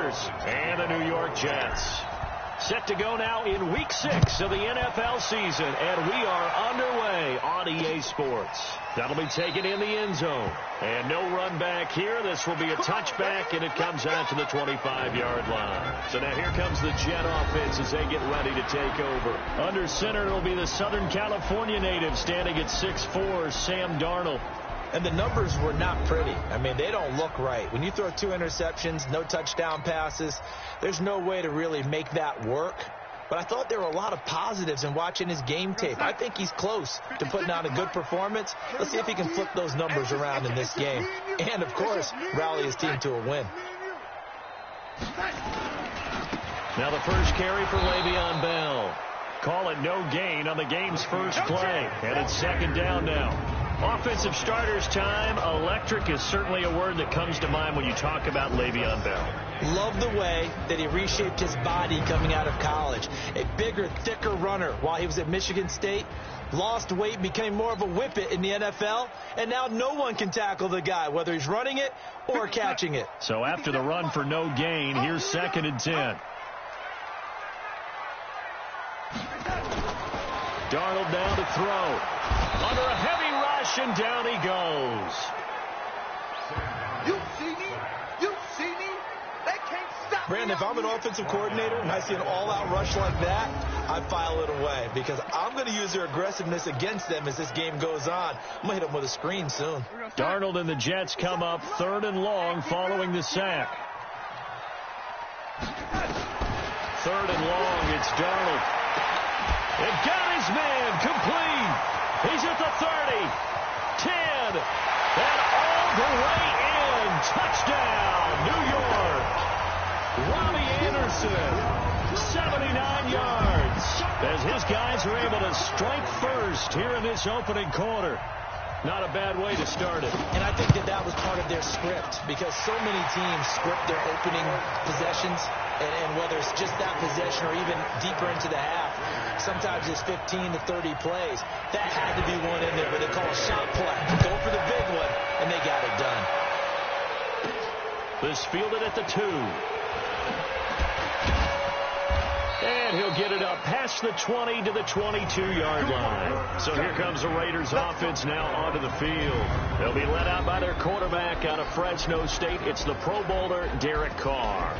Raiders and the New York Jets. Set to go now in Week 6 of the NFL season, and we are underway on EA Sports. That'll be taken in the end zone. And no run back here. This will be a touchback, and it comes out to the 25-yard line. So now here comes the Jet offense as they get ready to take over. Under center, it'll be the Southern California native standing at 6'4", Sam Darnold. And the numbers were not pretty. I mean, they don't look right. When you throw 2 interceptions, no touchdown passes, there's no way to really make that work. But I thought there were a lot of positives in watching his game tape. I think he's close to putting out a good performance. Let's see if he can flip those numbers around in this game. And, of course, rally his team to a win. Now the first carry for Le'Veon Bell. Call it no gain on the game's first play. And it's second down now. Offensive starters time. Electric is certainly a word that comes to mind when you talk about Le'Veon Bell. Love the way that he reshaped his body coming out of college. A bigger, thicker runner while he was at Michigan State. Lost weight, became more of a whippet in the NFL. And now no one can tackle the guy, whether he's running it or catching it. So after the run for no gain, here's 2nd and 10. Darnold now to throw. Under a heavy rush, and down he goes. You see me? You see me? They can't stop me. Brandon, if I'm an offensive coordinator and I see an all-out rush like that, I file it away because I'm going to use their aggressiveness against them as this game goes on. I'm going to hit them with a screen soon. Darnold and the Jets come up 3rd and long following the sack. 3rd and long, it's Darnold. It got his man complete. He's at the 30, 10, and all the way in. Touchdown, New York. Robbie Anderson, 79 yards, as his guys are able to strike first here in this opening quarter. Not a bad way to start it. And I think that was part of their script because so many teams script their opening possessions, and whether it's just that possession or even deeper into the half, sometimes it's 15 to 30 plays. That had to be one in there, but they call a shot play. Go for the big one, and they got it done. This fielded at the 2. And he'll get it up past the 20 to the 22-yard line. So here comes the Raiders offense now onto the field. They'll be led out by their quarterback out of Fresno State. It's the Pro Bowler, Derek Carr.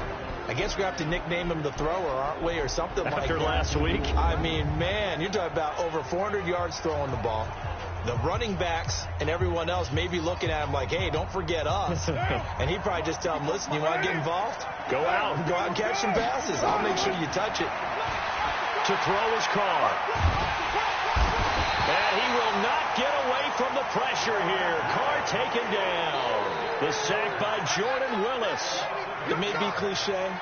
I guess we have to nickname him the thrower, aren't we, or something like that. After last week? I mean, man, you're talking about over 400 yards throwing the ball. The running backs and everyone else may be looking at him like, hey, don't forget us. And he'd probably just tell him, listen, you want to get involved? Go out and catch some passes. I'll make sure you touch it. To throw his Carr. And he will not get away from the pressure here. Carr taken down. The sack by Jordan Willis. It may be cliche,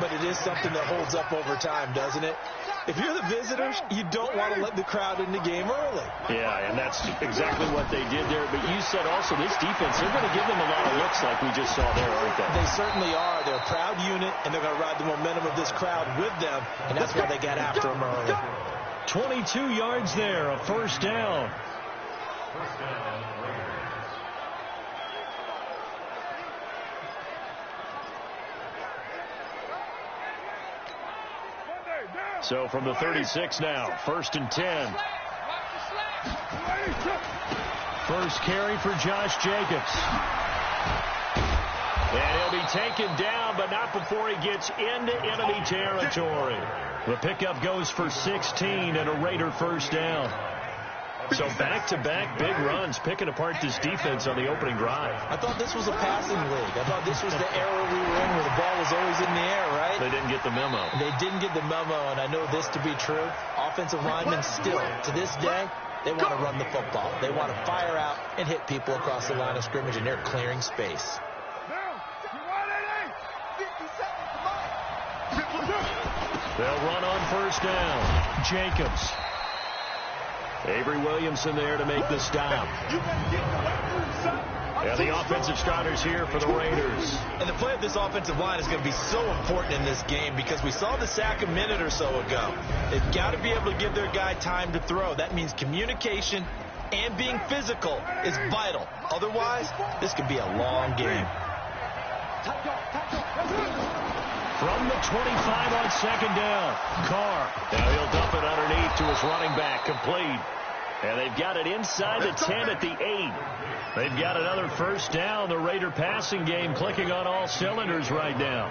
but it is something that holds up over time, doesn't it? If you're the visitors, you don't want to let the crowd in the game early. Yeah, and that's exactly what they did there. But you said also this defense, they're going to give them a lot of looks like we just saw there, aren't they? They certainly are. They're a proud unit, and they're going to ride the momentum of this crowd with them, and that's why they got after them early. 22 yards there, a first down. So from the 36 now, 1st and 10. First carry for Josh Jacobs. And he'll be taken down, but not before he gets into enemy territory. The pickup goes for 16 and a Raider first down. So back-to-back big runs, picking apart this defense on the opening drive. I thought this was a passing league. I thought this was the era we were in where the ball was always in the air, right? They didn't get the memo. They didn't get the memo, and I know this to be true. Offensive linemen still, to this day, they want to run the football. They want to fire out and hit people across the line of scrimmage, and they're clearing space. They'll run on first down. Jacobs. Avery Williamson there to make the stop. And the offensive starters here for the Raiders. And the play of this offensive line is going to be so important in this game because we saw the sack a minute or so ago. They've got to be able to give their guy time to throw. That means communication and being physical is vital. Otherwise, this could be a long game. From the 25 on second down. Carr. Now he'll dump it underneath to his running back. Complete. And they've got it inside the 10 at the 8. They've got another first down. The Raider passing game clicking on all cylinders right now.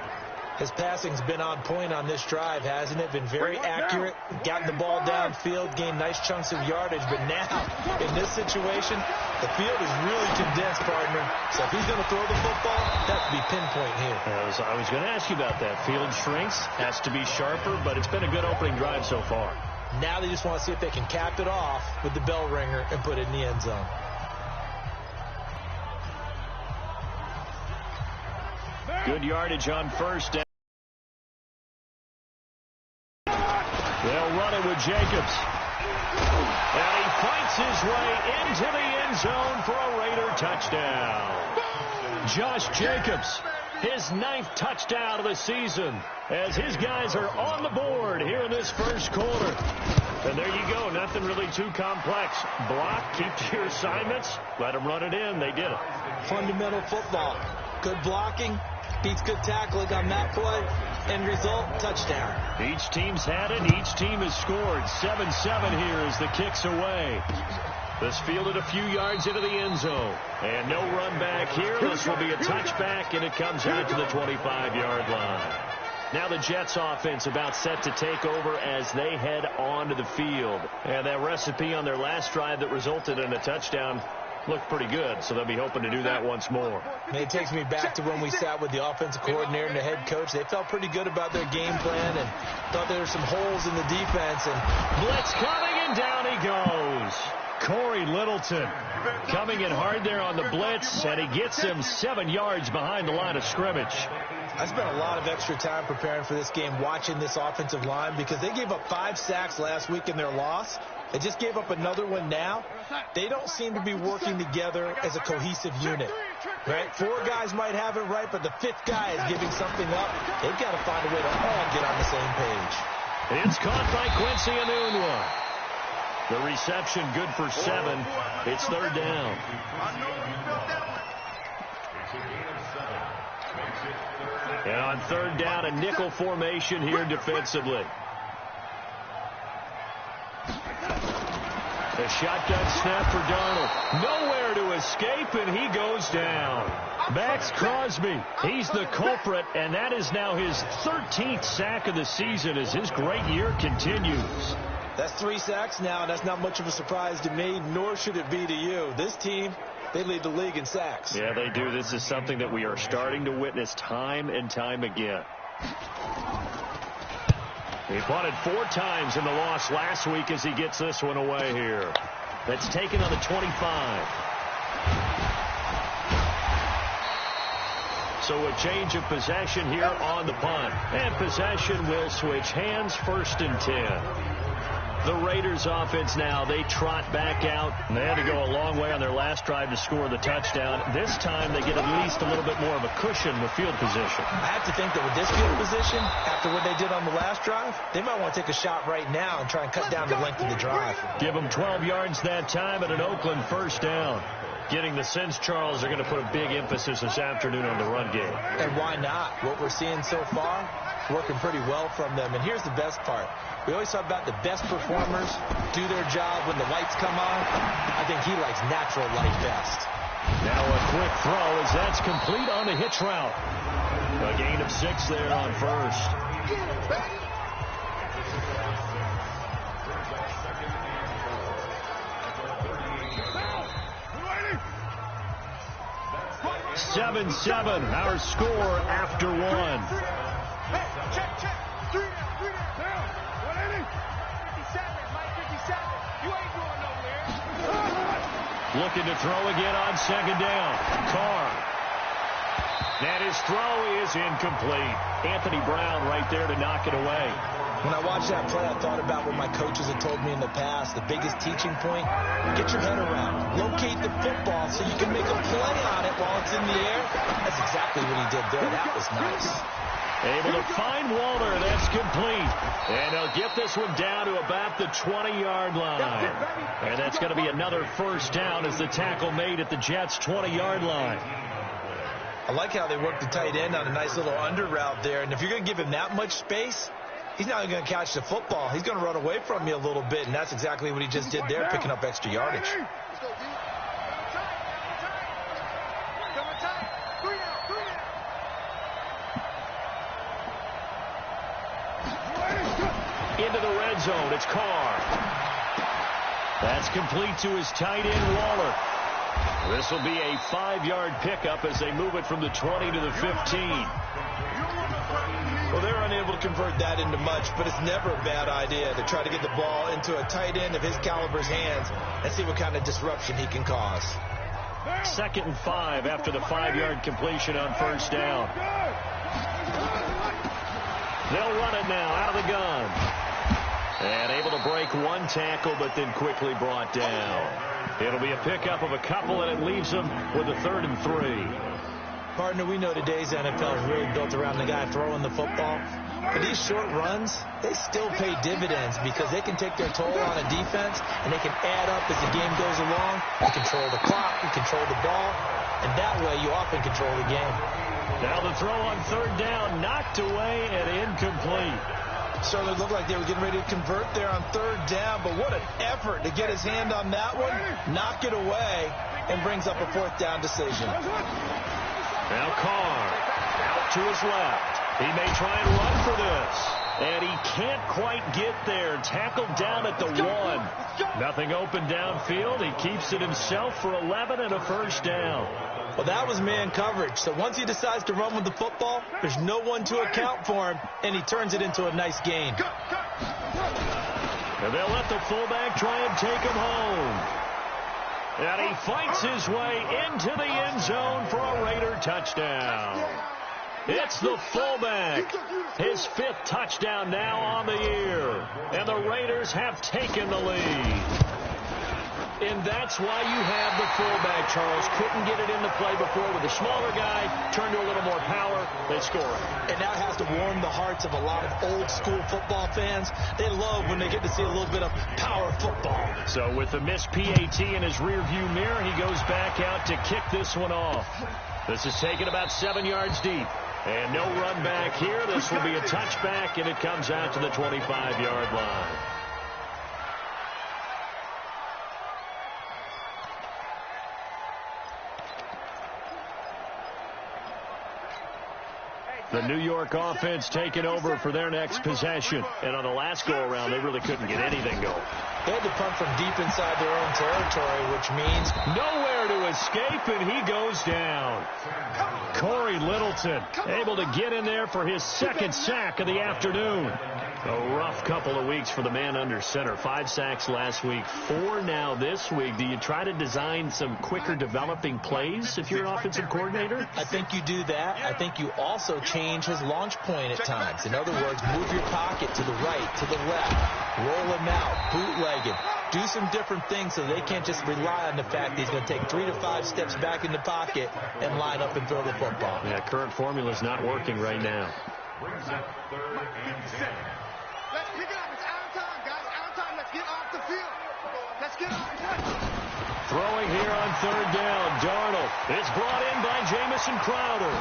His passing's been on point on this drive, hasn't it? Been very accurate, gotten the ball downfield, gained nice chunks of yardage. But now, in this situation, the field is really condensed, partner. So if he's going to throw the football, that has to be pinpoint here. I was going to ask you about that. Field shrinks, has to be sharper, but it's been a good opening drive so far. Now they just want to see if they can cap it off with the bell ringer and put it in the end zone. Good yardage on first down. They'll run it with Jacobs. And he fights his way into the end zone for a Raider touchdown. Josh Jacobs, his 9th touchdown of the season, as his guys are on the board here in this first quarter. And there you go. Nothing really too complex. Block, keep to your assignments, let them run it in. They did it. Fundamental football. Good blocking beats good tackling on that play. End result, touchdown. Each team's had it. Each team has scored. 7-7 here as the kick's away. This fielded a few yards into the end zone. And no run back here. This will be a touchback, and it comes out to the 25-yard line. Now the Jets offense about set to take over as they head onto the field. And that recipe on their last drive that resulted in a touchdown looked pretty good, so they'll be hoping to do that once more. It takes me back to when we sat with the offensive coordinator and the head coach. They felt pretty good about their game plan and thought there were some holes in the defense. And blitz coming, and down he goes. Corey Littleton coming in hard there on the blitz, and he gets him 7 yards behind the line of scrimmage. I spent a lot of extra time preparing for this game, watching this offensive line, because they gave up 5 sacks last week in their loss. They just gave up another one now. They don't seem to be working together as a cohesive unit. Right? 4 guys might have it right, but the 5th guy is giving something up. They've got to find a way to all get on the same page. It's caught by Quincy Enunwa. The reception good for 7. It's 3rd down. And on 3rd down, a nickel formation here defensively. A shotgun snap for Darnold. Nowhere to escape, and he goes down. Max Crosby, he's the culprit, and that is now his 13th sack of the season as his great year continues. That's 3 sacks now, and that's not much of a surprise to me, nor should it be to you. This team, they lead the league in sacks. Yeah, they do. This is something that we are starting to witness time and time again. He punted 4 times in the loss last week as he gets this one away here. That's taken on the 25. So a change of possession here on the punt. And possession will switch hands, 1st and 10. The Raiders offense now, they trot back out. And they had to go a long way on their last drive to score the touchdown. This time they get at least a little bit more of a cushion with field position. I have to think that with this field position, after what they did on the last drive, they might want to take a shot right now and try and cut down the length of the drive. Give them 12 yards that time at an Oakland 1st down. Getting the sense, Charles, are going to put a big emphasis this afternoon on the run game. And why not? What we're seeing so far, working pretty well from them. And here's the best part. We always talk about the best performers do their job when the lights come on. I think he likes natural light best. Now a quick throw as that's complete on the hitch route. A gain of 6 there on 1st. 7-7, our score after 1. Check. 3 down. What inning? 57, Mike, 57. You ain't going nowhere. Looking to throw again on 2nd down. Carr. And his throw is incomplete. Anthony Brown right there to knock it away. When I watched that play, I thought about what my coaches had told me in the past. The biggest teaching point, get your head around. Locate the football so you can make a play on it while it's in the air. That's exactly what he did there. That was nice. Able to find Walter. That's complete. And they'll get this one down to about the 20-yard line. And that's going to be another 1st down as the tackle made at the Jets' 20-yard line. I like how they work the tight end on a nice little under route there. And if you're going to give him that much space, he's not going to catch the football. He's going to run away from you a little bit, and that's exactly what he just did there, picking up extra yardage. Into the red zone. It's Carr. That's complete to his tight end, Waller. This will be a 5-yard pickup as they move it from the 20 to the 15. Well, they're unable to convert that into much, but it's never a bad idea to try to get the ball into a tight end of his caliber's hands and see what kind of disruption he can cause. 2nd and 5 after the 5-yard completion on first down. They'll run it now out of the gun. And able to break one tackle, but then quickly brought down. It'll be a pickup of a couple, and it leaves them with a 3rd and 3. Partner, we know today's NFL is really built around the guy throwing the football. But these short runs, they still pay dividends because they can take their toll on a defense, and they can add up as the game goes along. You control the clock, you control the ball, and that way you often control the game. Now the throw on 3rd down, knocked away and incomplete. Certainly looked like they were getting ready to convert there on 3rd down, but what an effort to get his hand on that one, knock it away, and brings up a 4th down decision. Now Carr out to his left. He may try and run for this, and he can't quite get there. Tackled down at the 1. Nothing open downfield. He keeps it himself for 11 and a 1st down. Well, that was man coverage. So once he decides to run with the football, there's no one to account for him, and he turns it into a nice gain. And they'll let the fullback try and take him home. And he fights his way into the end zone for a Raider touchdown. It's the fullback. His 5th touchdown now on the year. And the Raiders have taken the lead. And that's why you have the fullback, Charles. Couldn't get it into play before with a smaller guy. Turned to a little more power. They score it. And that has to warm the hearts of a lot of old-school football fans. They love when they get to see a little bit of power football. So with the missed PAT in his rearview mirror, he goes back out to kick this one off. This is taken about 7 yards deep. And no run back here. This will be a touchback, and it comes out to the 25-yard line. The New York offense taking over for their next possession. And on the last go-around, they really couldn't get anything going. They had to punt from deep inside their own territory, which means nowhere to escape, and he goes down. Corey Littleton able to get in there for his 2nd sack of the afternoon. A rough couple of weeks for the man under center. 5 sacks last week, 4 now this week. Do you try to design some quicker developing plays if you're an offensive coordinator? I think you do that. I think you also change his launch point at times. In other words, move your pocket to the right, to the left, roll him out, bootleg him. Do some different things so they can't just rely on the fact that he's going to take 3 to 5 steps back in the pocket and line up and throw the football. Yeah, current formula is not working right now. Let's pick it up. It's out of time, guys. Out of time. Let's get off the field. Let's get off. Throwing here on 3rd down. Darnold. It's brought in by Jamison Crowder.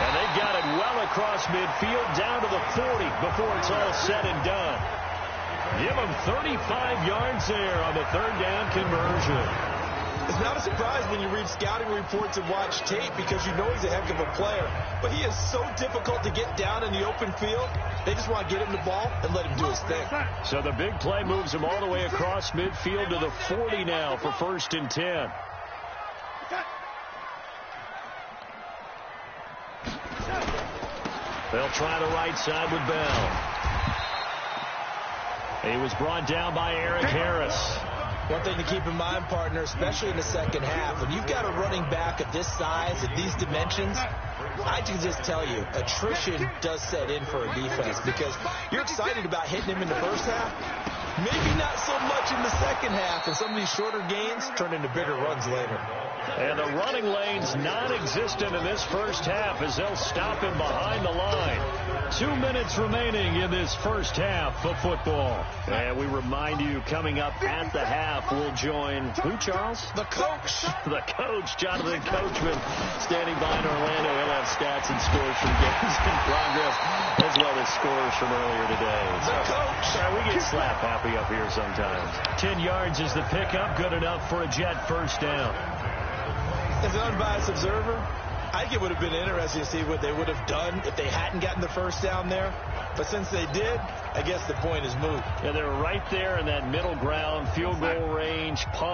And they got it well across midfield down to the 40 before it's all said and done. Give them 35 yards there on the 3rd down conversion. It's not a surprise when you read scouting reports and watch tape because you know he's a heck of a player. But he is so difficult to get down in the open field. They just want to get him the ball and let him do his thing. So the big play moves him all the way across midfield to the 40 now for 1st and 10. They'll try the right side with Bell. He was brought down by Eric Harris. One thing to keep in mind, partner, especially in the second half, when you've got a running back of this size, at these dimensions, I can just tell you, attrition does set in for a defense because you're excited about hitting him in the first half, Maybe not so much in the second half, and some of these shorter gains turn into bigger runs later. And the running lane's non-existent in this first half as they'll stop him behind the line. 2 minutes remaining in this first half of football. And we remind you, coming up at the half, we'll join who, Charles? The coach. The coach, Jonathan Coachman, standing by in Orlando. He'll have stats and scores from games in progress, as well as scores from earlier today. The coach. We get slap happy up here sometimes. 10 yards is the pickup, good enough for a Jet first down. As an unbiased observer, I think it would have been interesting to see what they would have done if they hadn't gotten the first down there. But since they did, I guess the point is moot. Yeah, they're right there in that middle ground, field goal range. Now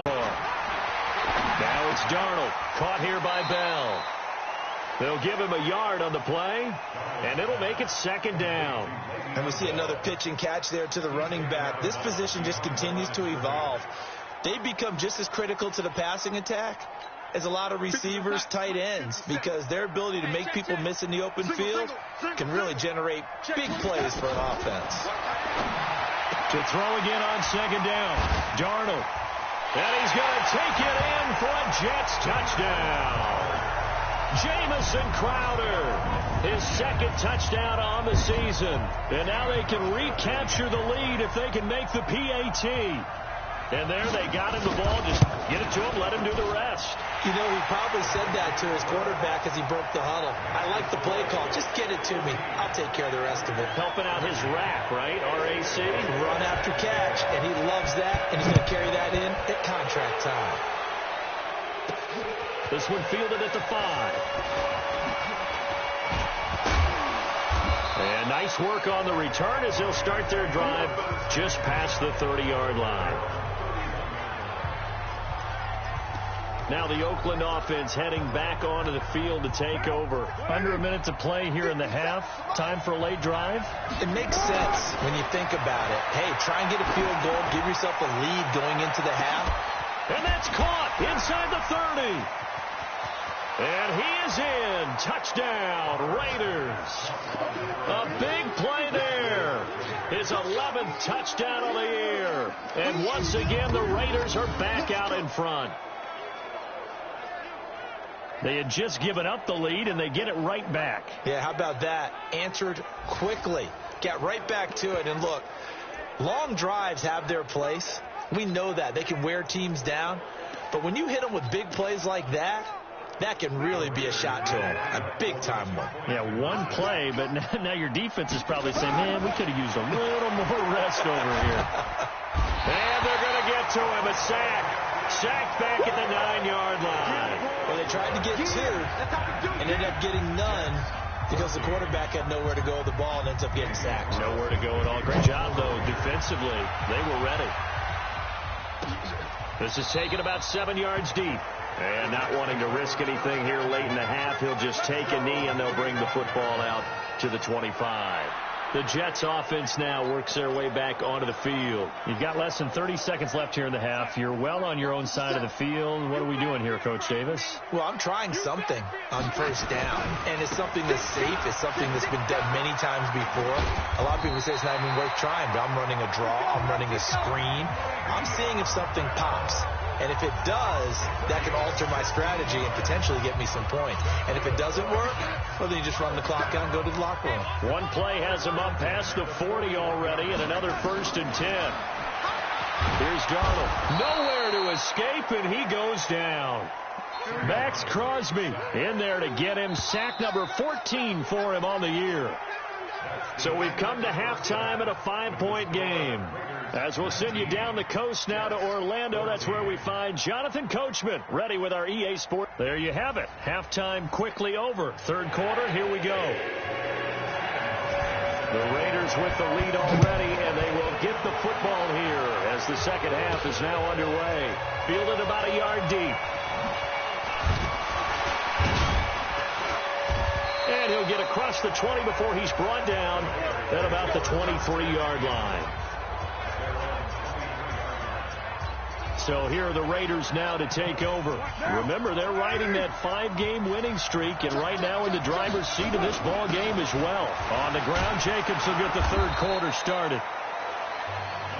it's Darnold, caught here by Bell. They'll give him a yard on the play, and it'll make it second down. And we see another pitch and catch there to the running back. This position just continues to evolve. They become just as critical to the passing attack as a lot of receivers, tight ends, because their ability to make people miss in the open field can really generate big plays for an offense. To throw again on second down, Darnold. And he's going to take it in for a Jets touchdown. Jamison Crowder, his second touchdown on the season. And now they can recapture the lead if they can make the PAT. And there they got him the ball. Just get it to him, let him do the rest. You know, he probably said that to his quarterback as he broke the huddle. I like the play call. Just get it to me. I'll take care of the rest of it. Helping out his rack, right? RAC. Run after catch, and he loves that, and he's going to carry that in at contract time. This one fielded at the 5. And nice work on the return as they'll start their drive just past the 30-yard line. Now the Oakland offense heading back onto the field to take over. Under a minute to play here in the half. Time for a late drive. It makes sense when you think about it. Hey, try and get a field goal. Give yourself a lead going into the half. And that's caught inside the 30. And he is in. Touchdown, Raiders. A big play there. His 11th touchdown of the year. And once again, the Raiders are back out in front. They had just given up the lead, and they get it right back. Yeah, how about that? Answered quickly. Got right back to it. And look, long drives have their place. We know that. They can wear teams down. But when you hit them with big plays like that, that can really be a shot to them. A big-time one. Yeah, one play, but now your defense is probably saying, man, we could have used a little more rest over here. And they're going to get to him. A sack. Sacked back at the 9-yard line. Well, they tried to get 2 and ended up getting none because the quarterback had nowhere to go with the ball and ends up getting sacked. Nowhere to go at all. Great job, though, defensively. They were ready. This is taken about 7 yards deep. And not wanting to risk anything here late in the half, he'll just take a knee and they'll bring the football out to the 25. The Jets offense now works their way back onto the field. You've got less than 30 seconds left here in the half. You're well on your own side of the field. What are we doing here, Coach Davis? Well, I'm trying something on first down, and it's something that's safe. It's something that's been done many times before. A lot of people say it's not even worth trying, but I'm running a draw. I'm running a screen. I'm seeing if something pops. And if it does, that can alter my strategy and potentially get me some points. And if it doesn't work, well, then you just run the clock out and go to the locker room. One play has him up past the 40 already, and another 1st and 10. Here's Darnold. Nowhere to escape, and he goes down. Max Crosby in there to get him. Sack number 14 for him on the year. So we've come to halftime at a 5-point game. As we'll send you down the coast now to Orlando, that's where we find Jonathan Coachman, ready with our EA Sport. There you have it. Halftime quickly over. Third quarter, here we go. The Raiders with the lead already, and they will get the football here as the second half is now underway. Fielded about a yard deep. And he'll get across the 20 before he's brought down at about the 23-yard line. So here are the Raiders now to take over. Remember, they're riding that 5-game winning streak, and right now in the driver's seat of this ball game as well. On the ground, Jacobs will get the third quarter started.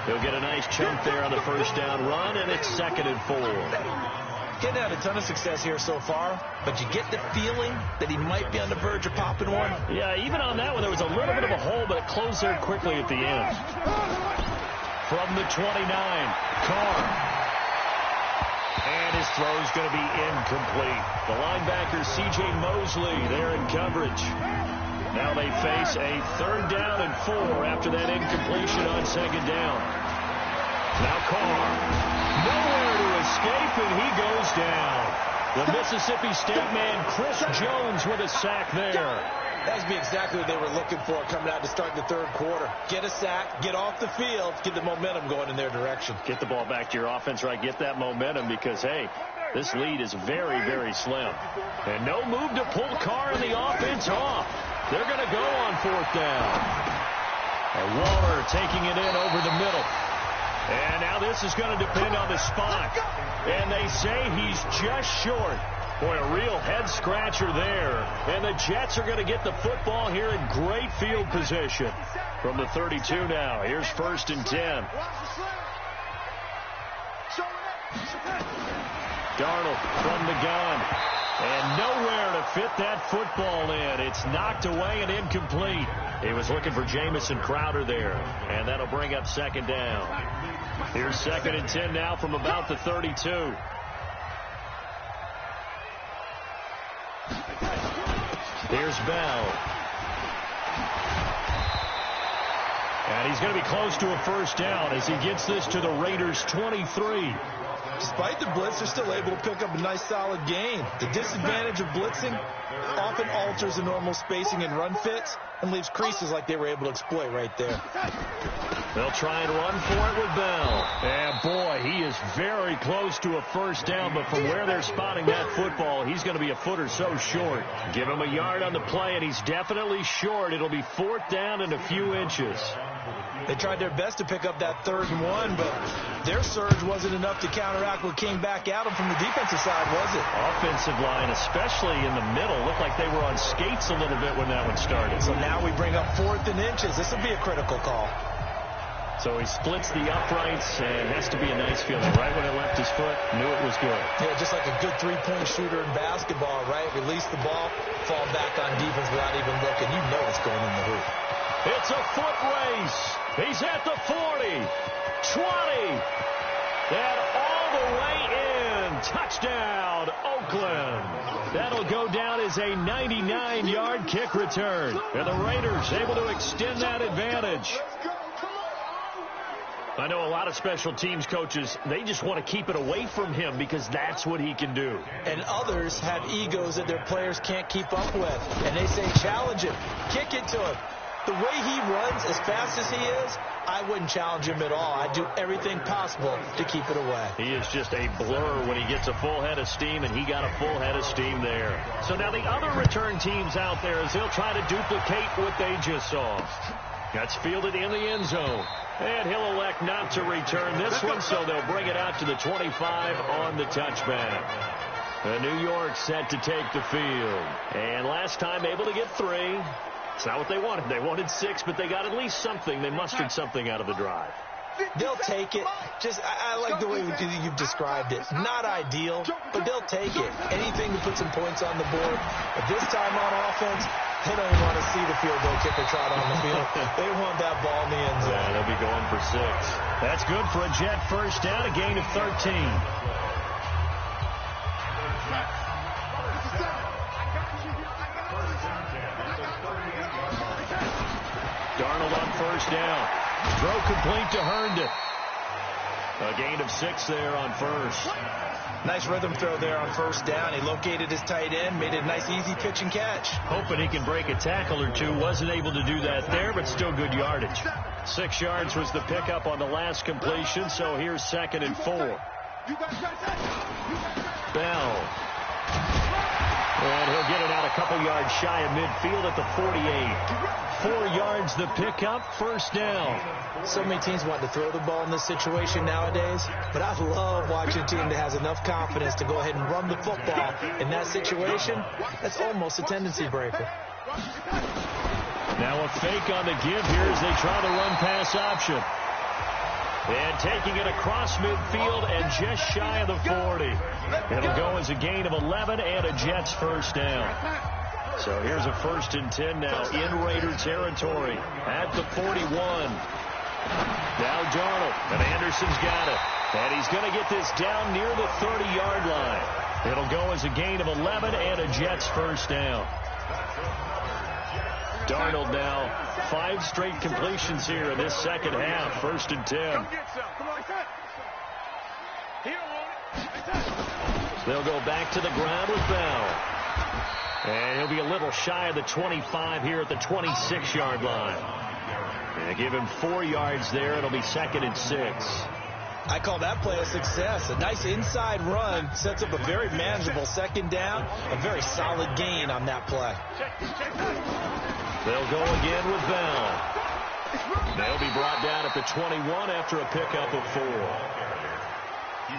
He'll get a nice chunk there on the first down run, and it's 2nd and 4. Getting had a ton of success here so far, but you get the feeling that he might be on the verge of popping one. Yeah, even on that one, there was a little bit of a hole, but it closed there quickly at the end. From the 29, Carr. And his throw's going to be incomplete. The linebacker, C.J. Mosley, there in coverage. Now they face a 3rd down and 4 after that incompletion on 2nd down. Now Carr. Nowhere to escape, and he goes down. The Mississippi State man, Chris Jones, with a sack there. That would be exactly what they were looking for coming out to start the 3rd quarter. Get a sack, get off the field, get the momentum going in their direction. Get the ball back to your offense, right? Get that momentum because, hey, this lead is very, very slim. And no move to pull Carr and the offense off. They're going to go on 4th down. And Waller taking it in over the middle. And now this is going to depend on the spot. And they say he's just short. Boy, a real head-scratcher there. And the Jets are going to get the football here in great field position. From the 32 now, here's 1st and 10. Darnold from the gun. And nowhere to fit that football in. It's knocked away and incomplete. He was looking for Jamison Crowder there. And that'll bring up 2nd down. Here's 2nd and 10 now from about the 32. Here's Bell. And he's going to be close to a 1st down as he gets this to the Raiders' 23. Despite the blitz, they're still able to pick up a nice, solid gain. The disadvantage of blitzing often alters the normal spacing and run fits and leaves creases like they were able to exploit right there. They'll try and run for it with Bell. And, boy, he is very close to a 1st down, but from where they're spotting that football, he's going to be a foot or so short. Give him a yard on the play, and he's definitely short. It'll be 4th down and a few inches. They tried their best to pick up that 3rd and 1, but their surge wasn't enough to counteract what came back at them from the defensive side, was it? Offensive line, especially in the middle, looked like they were on skates a little bit when that one started. So now we bring up 4th and inches. This will be a critical call. So he splits the uprights and has to be a nice feeling. Right when it left his foot, knew it was good. Yeah, just like a good 3-point shooter in basketball, right? Release the ball, fall back on defense without even looking. You know it's going in the hoop. It's a foot race. He's at the 40, 20, and all the way in. Touchdown, Oakland. That'll go down as a 99-yard kick return. And the Raiders able to extend that advantage. I know a lot of special teams coaches, they just want to keep it away from him because that's what he can do. And others have egos that their players can't keep up with. And they say, challenge him, kick it to him. The way he runs as fast as he is, I wouldn't challenge him at all. I'd do everything possible to keep it away. He is just a blur when he gets a full head of steam, and he got a full head of steam there. So now the other return teams out there as they'll try to duplicate what they just saw. That's fielded in the end zone. And he'll elect not to return this one, so they'll bring it out to the 25 on the touchback. The New York set to take the field. And last time able to get 3. It's not what they wanted. They wanted 6, but they got at least something. They mustered something out of the drive. They'll take it. Just, I like the way you've described it. Not ideal, but they'll take it. Anything to put some points on the board. But this time on offense, they don't even want to see the field goal kicker trot on the field. They want that ball in the end zone. Yeah, they'll be going for 6. That's good for a Jet 1st down, a gain of 13. Darnold on 1st down. Throw complete to Herndon. A gain of 6 there on 1st. Nice rhythm throw there on 1st down. He located his tight end, made it a nice easy pitch and catch. Hoping he can break a tackle or two. Wasn't able to do that there, but still good yardage. 6 yards was the pickup on the last completion, so here's 2nd and 4. Bell. And he'll get it out a couple yards shy of midfield at the 48. 4 yards the pickup, 1st down. So many teams want to throw the ball in this situation nowadays, but I love watching a team that has enough confidence to go ahead and run the football in that situation. That's almost a tendency breaker. Now a fake on the give here as they try the run-pass option. And taking it across midfield and just shy of the 40. It'll go as a gain of 11 and a Jets first down. So here's a 1st and 10 now in Raider territory at the 41. Now Darnold, and Anderson's got it. And he's going to get this down near the 30-yard line. It'll go as a gain of 11 and a Jets first down. Darnold now 5 straight completions here in this second half. 1st and 10. They'll go back to the ground with Bell. And he'll be a little shy of the 25 here at the 26-yard line. They give him 4 yards there. It'll be 2nd and 6. I call that play a success. A nice inside run sets up a very manageable 2nd down. A very solid gain on that play. They'll go again with Bell. They'll be brought down at the 21 after a pickup of 4.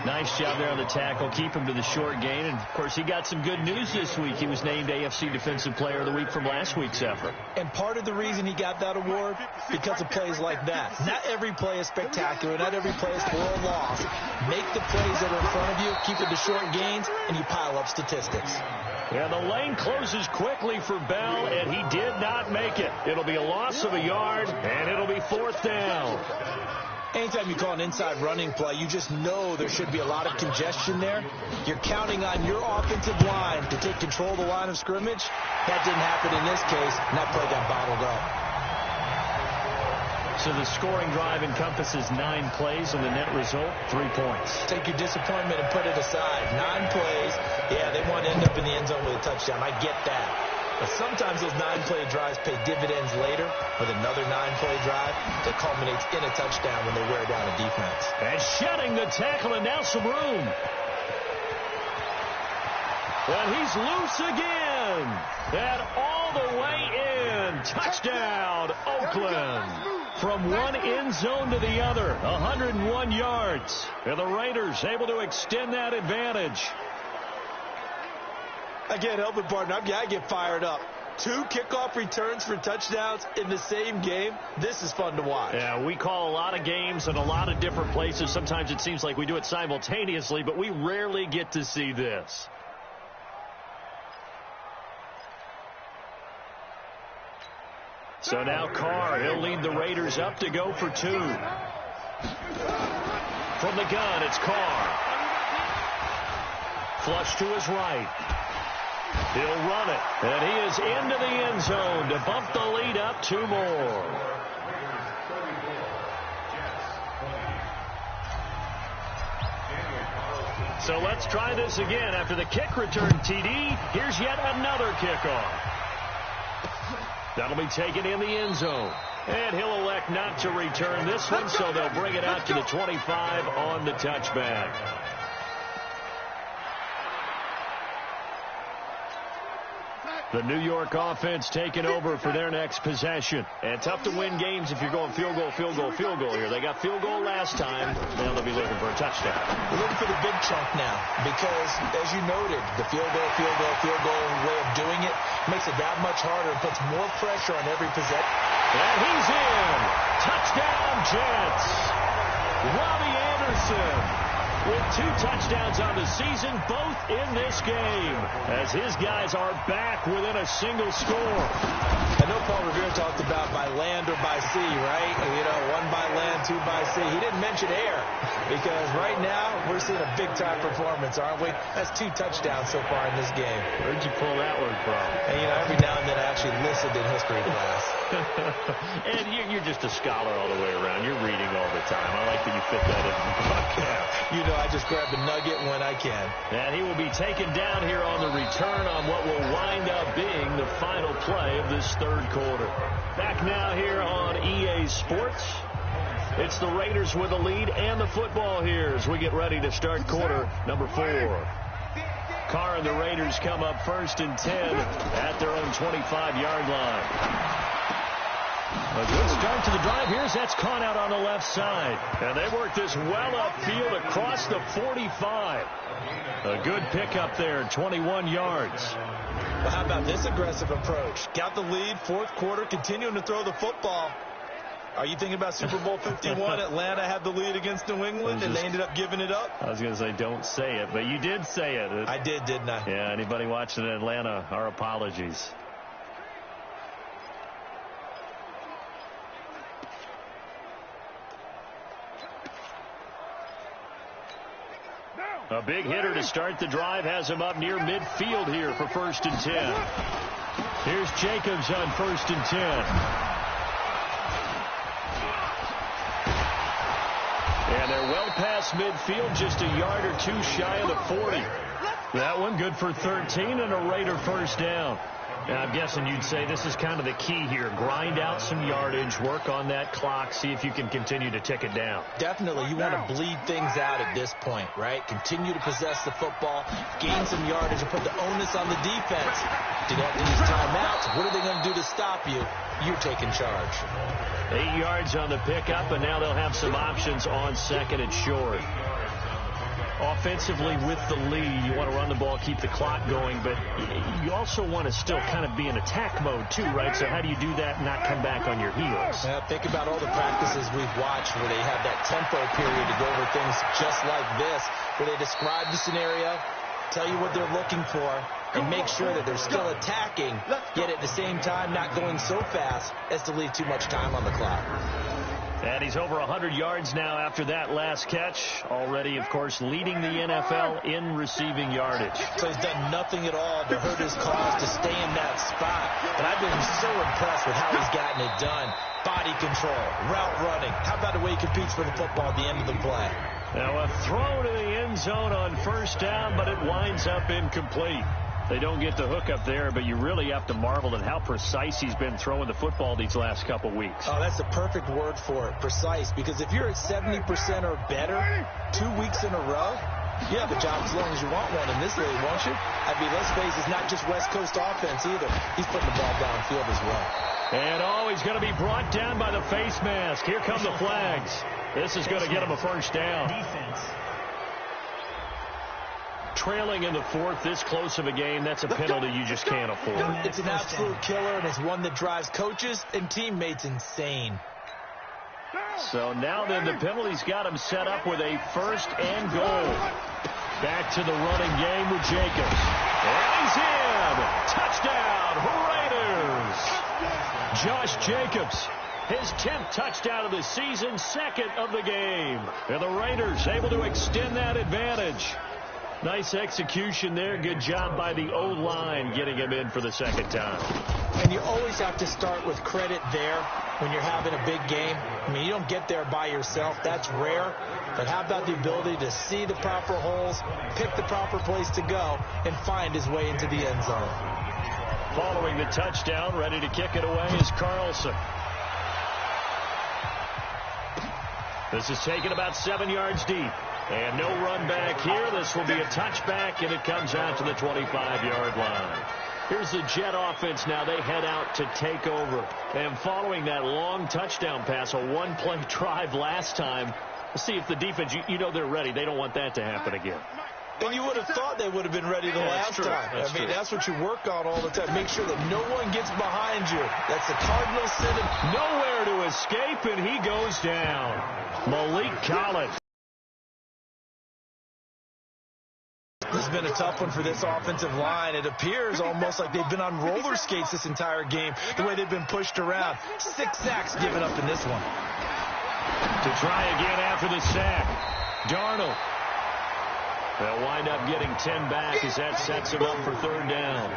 Nice job there on the tackle. Keep him to the short gain. And, of course, he got some good news this week. He was named AFC Defensive Player of the Week from last week's effort. And part of the reason he got that award, because of plays like that. Not every play is spectacular. Not every play is for a loss. Make the plays that are in front of you, keep it to short gains, and you pile up statistics. Yeah, the lane closes quickly for Bell, and he did not make it. It'll be a loss of a yard, and it'll be 4th down. Anytime you call an inside running play, you just know there should be a lot of congestion there. You're counting on your offensive line to take control of the line of scrimmage. That didn't happen in this case, and that play got bottled up. So the scoring drive encompasses 9 plays, and the net result, 3 points. Take your disappointment and put it aside. 9 plays. Yeah, they want to end up in the end zone with a touchdown. I get that. But sometimes those 9-play drives pay dividends later with another 9-play drive that culminates in a touchdown when they wear down a defense. And shedding the tackle, and now some room. And he's loose again. And all the way in. Touchdown, Oakland. From one end zone to the other, 101 yards. And the Raiders able to extend that advantage. I can't help it, partner. I get fired up. 2 kickoff returns for touchdowns in the same game. This is fun to watch. Yeah, we call a lot of games in a lot of different places. Sometimes it seems like we do it simultaneously, but we rarely get to see this. So now Carr, he'll lead the Raiders up to go for 2. From the gun, it's Carr. Flush to his right. He'll run it, and he is into the end zone to bump the lead up 2 more. So let's try this again. After the kick return TD, here's yet another kickoff. That'll be taken in the end zone. And he'll elect not to return this one, so they'll bring it out to the 25 on the touchback. The New York offense taking over for their next possession. And tough to win games if you're going field goal, field goal, field goal here. They got field goal last time. Now they'll be looking for a touchdown. We're looking for the big chunk now because, as you noted, the field goal way of doing it makes it that much harder and puts more pressure on every possession. And he's in. Touchdown, Jets. Robbie Anderson with 2 touchdowns on the season, both in this game, as his guys are back within a single score. I know Paul Revere talked about by land or by sea, right? You know, 1 by land, 2 by sea. He didn't mention air because right now we're seeing a big-time performance, aren't we? That's 2 touchdowns so far in this game. Where'd you pull that one from? And, you know, every now and then I actually listened in history class. And you're just a scholar all the way around. You're reading all the time. I like that you fit that in the book. You know, I just grab a nugget when I can. And he will be taken down here on the return on what will wind up being the final play of this 3rd quarter. Back now here on EA Sports. It's the Raiders with the lead and the football here as we get ready to start quarter number 4. Carr and the Raiders come up 1st and 10 at their own 25-yard line. A good start to the drive. Here's that's caught out on the left side. And they work this well upfield across the 45. A good pickup there, 21 yards. Well, how about this aggressive approach? Got the lead, 4th quarter, continuing to throw the football. Are you thinking about Super Bowl 51? Atlanta had the lead against New England, and they ended up giving it up? I was going to say, don't say it, but you did say it. I did, didn't I? Yeah, anybody watching in Atlanta, our apologies. A big hitter to start the drive has him up near midfield here for 1st and 10. Here's Jacobs on 1st and 10. And they're well past midfield, just a yard or two shy of the 40. That one good for 13 and a Raider first down. Now, I'm guessing you'd say this is kind of the key here. Grind out some yardage, work on that clock, see if you can continue to tick it down. Definitely. You want to bleed things out at this point, right? Continue to possess the football, gain some yardage, and put the onus on the defense. Do they have to use timeouts? What are they going to do to stop you? You're taking charge. 8 yards on the pickup, and now they'll have some options on 2nd and short. Offensively with the lead, you want to run the ball, keep the clock going, but you also want to still kind of be in attack mode too, right? So how do you do that and not come back on your heels? Think about all the practices we've watched where they have that tempo period to go over things just like this, where they describe the scenario, tell you what they're looking for, and make sure that they're still attacking, yet at the same time not going so fast as to leave too much time on the clock. And he's over 100 yards now after that last catch. Already, of course, leading the NFL in receiving yardage. So he's done nothing at all to hurt his cause to stay in that spot. But I've been so impressed with how he's gotten it done. Body control, route running. How about the way he competes for the football at the end of the play? Now a throw to the end zone on 1st down, but it winds up incomplete. They don't get the hook up there, but you really have to marvel at how precise he's been throwing the football these last couple weeks. Oh, that's the perfect word for it, precise, because if you're at 70% or better 2 weeks in a row, you have a job as long as you want one in this league, won't you? I mean, let's face it, it's not just West Coast offense either. He's putting the ball downfield as well. And he's going to be brought down by the face mask. Here come the flags. This is going to get him a first down. Defense. Trailing in the 4th, this close of a game, that's a penalty you just can't afford. It's an absolute killer, and it's one that drives coaches and teammates insane. So now then the penalty's got him set up with a 1st and goal. Back to the running game with Jacobs. And he's in! Touchdown, Raiders! Josh Jacobs, his 10th touchdown of the season, 2nd of the game. And the Raiders able to extend that advantage. Nice execution there. Good job by the O-line getting him in for the 2nd time. And you always have to start with credit there when you're having a big game. I mean, you don't get there by yourself. That's rare. But how about the ability to see the proper holes, pick the proper place to go, and find his way into the end zone? Following the touchdown, ready to kick it away is Carlson. This is taken about 7 yards deep. And no run back here. This will be a touchback, and it comes out to the 25-yard line. Here's the Jet offense now. They head out to take over. And following that long touchdown pass, a one-play drive last time, we'll see if the defense, you know they're ready. They don't want that to happen again. And you would have thought they would have been ready the last time. I mean, that's what you work on all the time. Make sure that no one gets behind you. That's the cardinal sin. Nowhere to escape, and he goes down. Malik Collins. This has been a tough one for this offensive line. It appears almost like they've been on roller skates this entire game, the way they've been pushed around. 6 sacks given up in this one. To try again after the sack. Darnold. They'll wind up getting 10 back as that sets them up for 3rd down.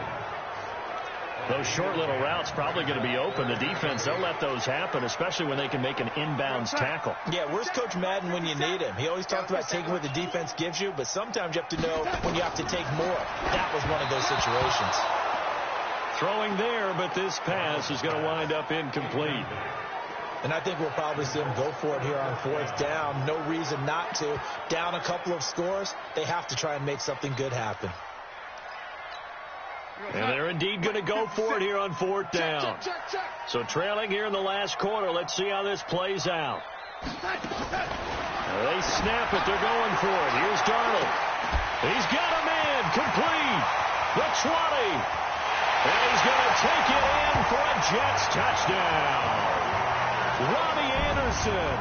Those short little routes probably going to be open. The defense, they'll let those happen, especially when they can make an inbounds tackle. Yeah, where's Coach Madden when you need him? He always talked about taking what the defense gives you, but sometimes you have to know when you have to take more. That was one of those situations. Throwing there, but this pass is going to wind up incomplete. And I think we'll probably see them go for it here on 4th down. No reason not to. Down a couple of scores, they have to try and make something good happen. And they're indeed going to go for it here on 4th down. So trailing here in the last quarter. Let's see how this plays out. They snap it. They're going for it. Here's Darnold. He's got him in. Complete. The 20. And he's going to take it in for a Jets touchdown. Robbie Anderson,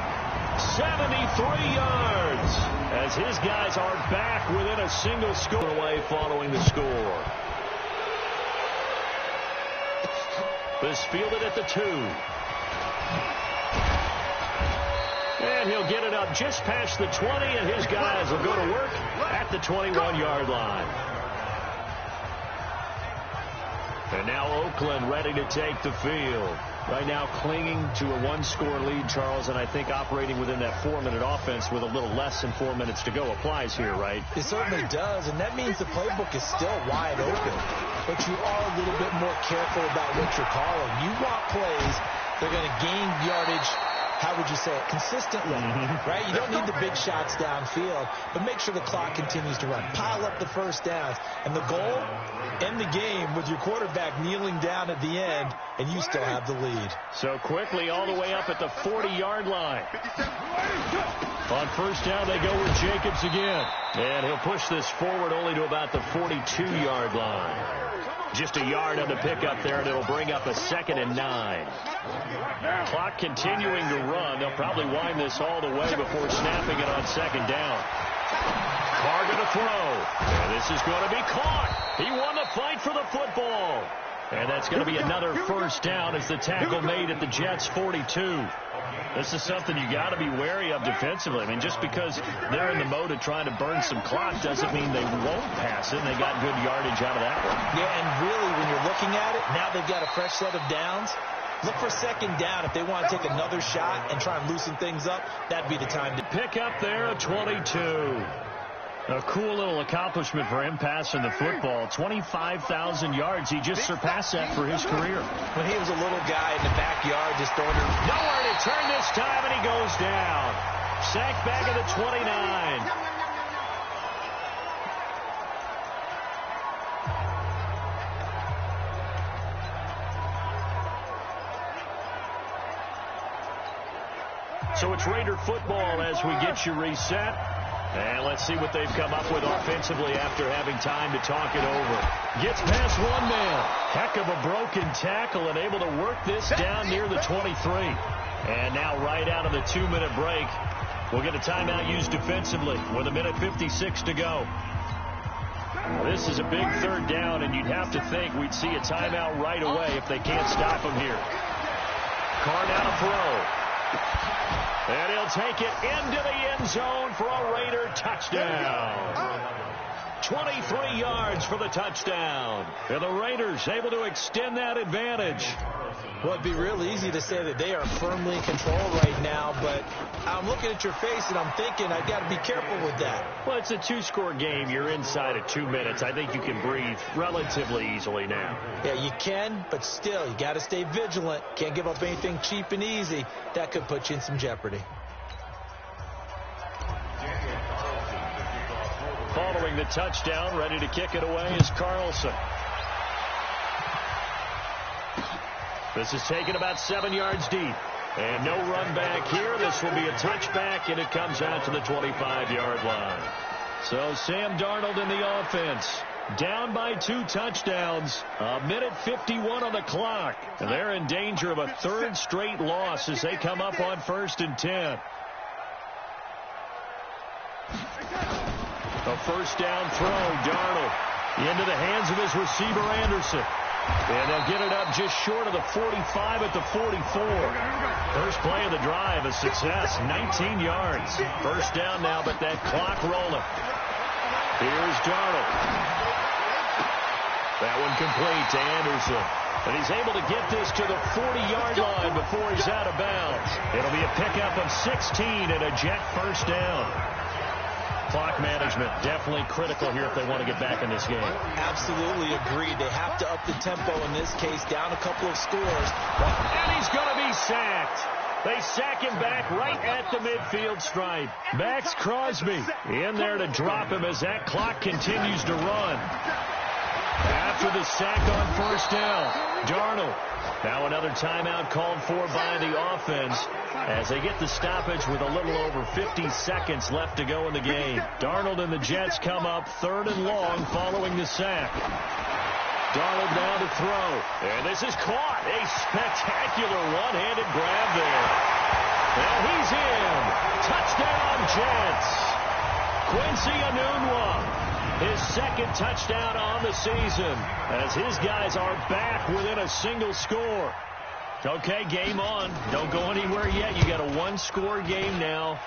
73 yards, as his guys are back within a single score away following the score. This fielded at the 2. And he'll get it up just past the 20, and his guys will go to work at the 21-yard line. And now Oakland ready to take the field. Right now clinging to a one-score lead, Charles, and I think operating within that 4-minute offense with a little less than 4 minutes to go applies here, right? It certainly does, and that means the playbook is still wide open. But you are a little bit more careful about what you're calling. You want plays that are going to gain yardage, how would you say it, consistently, right? You don't need the big shots downfield, but make sure the clock continues to run. Pile up the first downs. And the goal, end the game with your quarterback kneeling down at the end, and you still have the lead. So quickly all the way up at the 40-yard line. On first down, they go with Jacobs again. And he'll push this forward only to about the 42-yard line. Just a yard on the pickup there, and it'll bring up a 2nd and 9. Clock continuing to run. They'll probably wind this all the way before snapping it on 2nd down. Carr going to throw. And this is going to be caught. He won the fight for the football. And that's going to be another first down as the tackle made at the Jets' 42. This is something you got to be wary of defensively. I mean, just because they're in the mode of trying to burn some clock doesn't mean they won't pass it. And they got good yardage out of that one. Yeah, and really, when you're looking at it, now they've got a fresh set of downs. Look for 2nd down. If they want to take another shot and try and loosen things up, that'd be the time to pick up there at 22. A cool little accomplishment for him passing the football. 25,000 yards. He just surpassed that for his career. When he was a little guy in the backyard, just throwing it. Nowhere to turn this time, and he goes down. Sacked back at the 29. So it's Raider football as we get you reset. And let's see what they've come up with offensively after having time to talk it over. Gets past one man. Heck of a broken tackle and able to work this down near the 23. And now right out of the 2-minute break, we'll get a timeout used defensively with 1:56 to go. This is a big 3rd down, and you'd have to think we'd see a timeout right away if they can't stop him here. Carr now to throw. And he'll take it into the end zone for a Raider touchdown. 23 yards for the touchdown. And the Raiders able to extend that advantage. Well, it'd be real easy to say that they are firmly in control right now, but I'm looking at your face and I'm thinking I've got to be careful with that. Well, it's a 2-score game. You're inside of 2 minutes. I think you can breathe relatively easily now. Yeah, you can, but still, you got to stay vigilant. Can't give up anything cheap and easy. That could put you in some jeopardy. Following the touchdown, ready to kick it away is Carlson. This is taken about 7 yards deep. And no run back here. This will be a touchback, and it comes out to the 25-yard line. So Sam Darnold in the offense. Down by 2 touchdowns. 1:51 on the clock. And they're in danger of a 3rd straight loss as they come up on 1st and 10. A first down throw. Darnold into the hands of his receiver, Anderson. And they'll get it up just short of the 45 at the 44. First play of the drive, a success, 19 yards. First down now, but that clock rolling. Here's Darnold. That one complete to Anderson. And he's able to get this to the 40-yard line before he's out of bounds. It'll be a pickup of 16 and a Jet first down. Clock management definitely critical here if they want to get back in this game. Absolutely agreed. They have to up the tempo in this case, down a couple of scores. And he's going to be sacked. They sack him back right at the midfield stripe. Max Crosby in there to drop him as that clock continues to run. After the sack on first down, Darnold. Now another timeout called for by the offense as they get the stoppage with a little over 50 seconds left to go in the game. Darnold and the Jets come up 3rd and long following the sack. Darnold now to throw. And this is caught. A spectacular one-handed grab there. And he's in. Touchdown, Jets. Quincy Enunwa, his second touchdown on the season, as his guys are back within a single score. Okay, game on. Don't go anywhere yet. You got a one-score game now.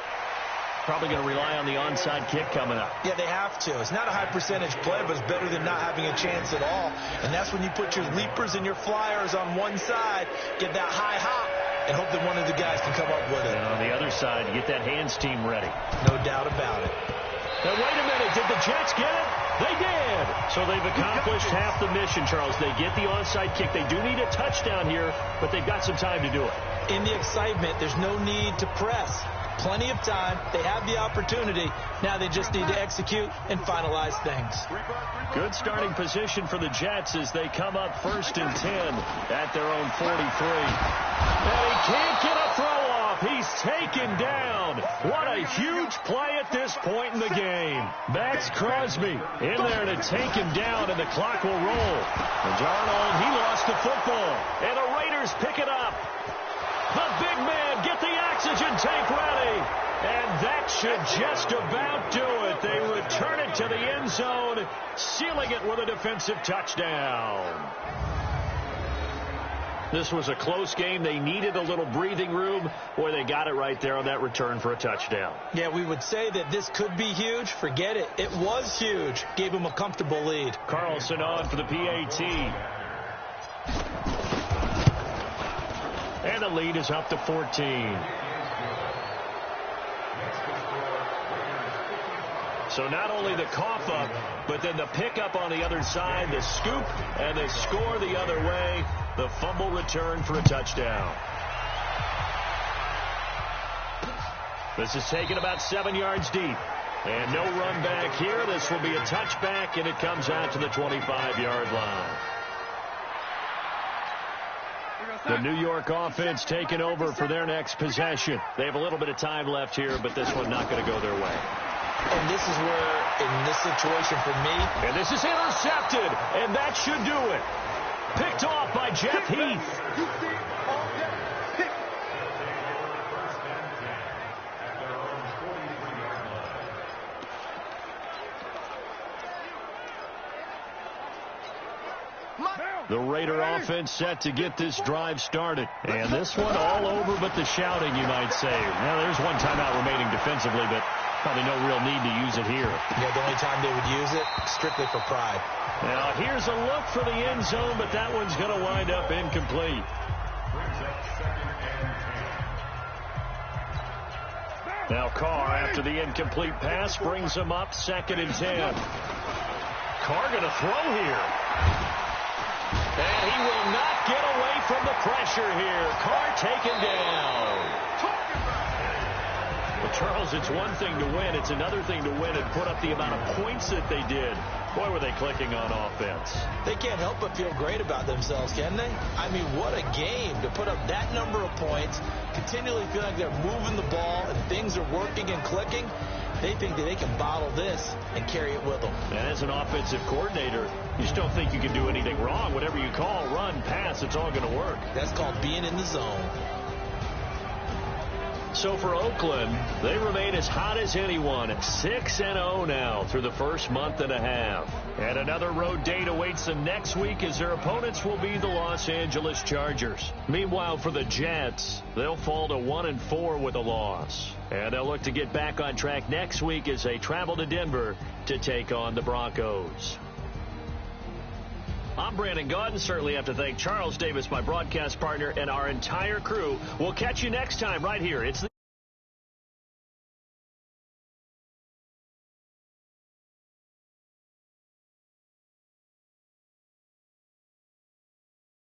Probably going to rely on the onside kick coming up. Yeah, they have to. It's not a high-percentage play, but it's better than not having a chance at all. And that's when you put your leapers and your flyers on one side, get that high hop, and hope that one of the guys can come up with it. And on the other side, get that hands team ready. No doubt about it. Now, wait a minute. Did the Jets get it? They did. So they've accomplished half the mission, Charles. They get the onside kick. They do need a touchdown here, but they've got some time to do it. In the excitement, there's no need to press. Plenty of time. They have the opportunity. Now they just need to execute and finalize things. Good starting position for the Jets as they come up 1st and 10 at their own 43. And he can't get a throw off. He's taken down. What a huge play at this point in the game. Max Crosby in there to take him down, and the clock will roll. And Darnold, he lost the football. And the Raiders pick it up. The big man, get the oxygen tank ready. And that should just about do it. They return it to the end zone, sealing it with a defensive touchdown. This was a close game. They needed a little breathing room. Boy, they got it right there on that return for a touchdown. Yeah, we would say that this could be huge. Forget it. It was huge. Gave him a comfortable lead. Carlson on for the PAT. And the lead is up to 14. So not only the cough up, but then the pickup on the other side, the scoop, and the score the other way. The fumble return for a touchdown. This is taken about 7 yards deep. And no run back here. This will be a touchback, and it comes out to the 25-yard line. The New York offense taking over for their next possession. They have a little bit of time left here, but this one not going to go their way. And this is where, in this situation for me... And this is intercepted, and that should do it. Picked off by Jeff Heath. The Raider offense set to get this drive started. And this one all over but the shouting, you might say. Now, there's one timeout remaining defensively, but probably no real need to use it here. Yeah, the only time they would use it, strictly for pride. Now, here's a look for the end zone, but that one's going to wind up incomplete. Now, Carr, after the incomplete pass, brings him up 2nd and 10. Carr going to throw here. And he will not get away from the pressure here. Carr taken down. Well, Charles, it's one thing to win. It's another thing to win and put up the amount of points that they did. Boy, were they clicking on offense. They can't help but feel great about themselves, can they? I mean, what a game to put up that number of points, continually feel like they're moving the ball and things are working and clicking. They think that they can bottle this and carry it with them. And as an offensive coordinator, you just don't think you can do anything wrong. Whatever you call, run, pass, it's all going to work. That's called being in the zone. So for Oakland, they remain as hot as anyone at 6-0 now through the first month and a half. And another road date awaits them next week as their opponents will be the Los Angeles Chargers. Meanwhile, for the Jets, they'll fall to 1-4 with a loss. And they'll look to get back on track next week as they travel to Denver to take on the Broncos. I'm Brandon Gaudin. Certainly have to thank Charles Davis, my broadcast partner, and our entire crew. We'll catch you next time right here. It's the